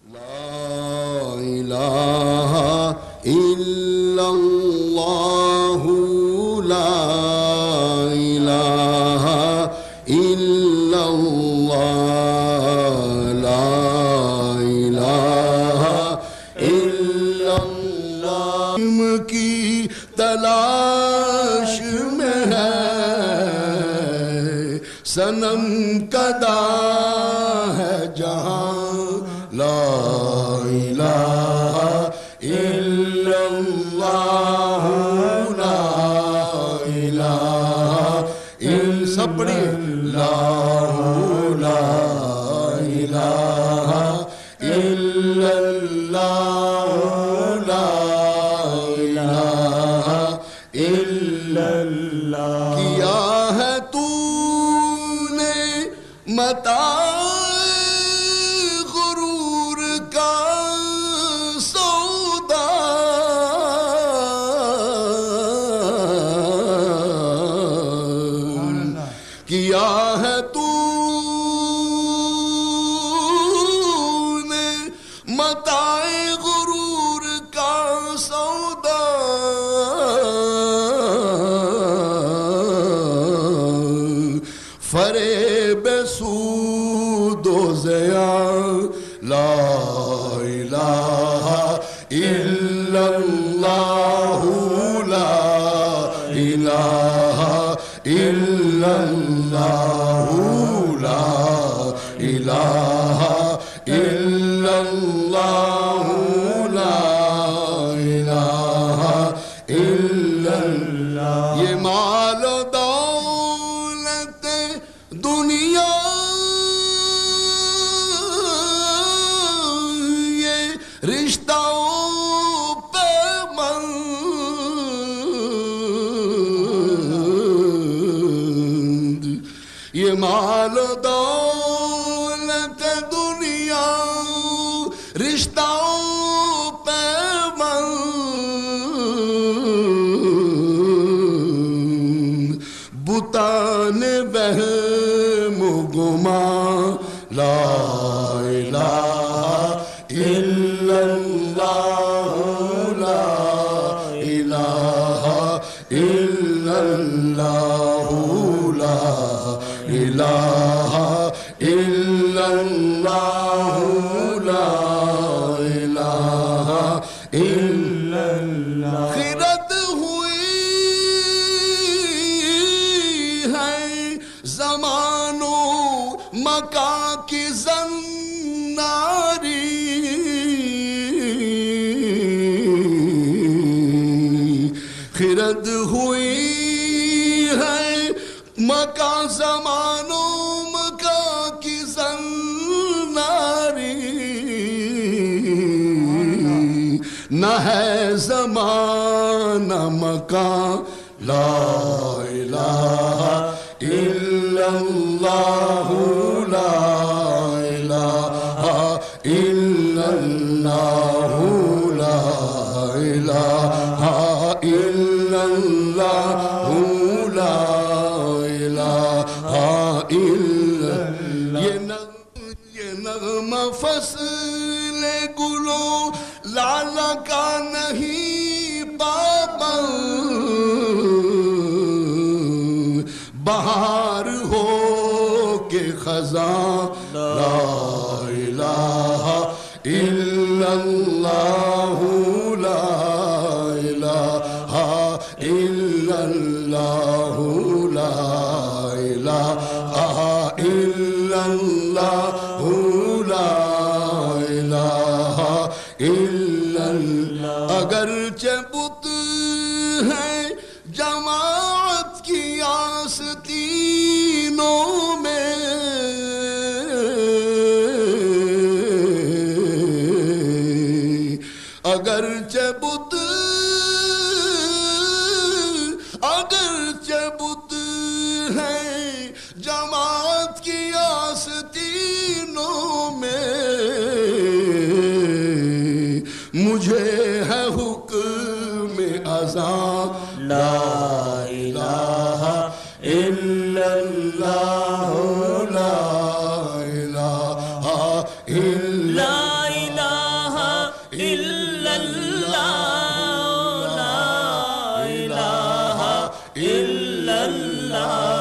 لا الہ الا اللہ لا الہ الا اللہ لا الہ الا اللہ کی تلاش میں ہے صنم کدا ہے جہاں لا الہ الا اللہ لا الہ الا سب پڑھیے لا الہ الا اللہ لا الہ الا اللہ کیا ہے تو نے متاع غرور کا سودا کیا ہے تو نے متاع غرور کا سودا فریب سود و زیاں لا الہ الا اللہ لا الہ الا اللہ لا الہ الا اللہ لا الہ الا اللہ یہ مال و دولت دنیا یہ رشتہ پہ مند یہ مال و دولت دنیا رشتہ پہ مند بتان وہم و گمان لا الہ الا اللہ لا الہ الا اللہ لا الہ الا اللہ لا الہ الا اللہ خرد ہوئی ہے زمان و مکان کی زناری خرد ہوئی ہے مکان زمان و مکان کی زناری نہ ہے زمان نہ مکان لا الہ الا اللہ لا الہ الا اللہ لا الہ الا اللہ لا الہ الا یہ نغمہ فصل گلو لالا کا نہیں پابند بہار ہو کے خزاں لا الہ الا اللہ لا الہ الا اللہ لا الہ الا اللہ لا الہ الا اللہ اگرچہ بت ہے جماعت کی آستینوں میں اگرچہ بت ہے جماعت کی آستینوں میں مجھے ہے حکم اذاں لا الہ الا اللہ لا الہ الا اللہ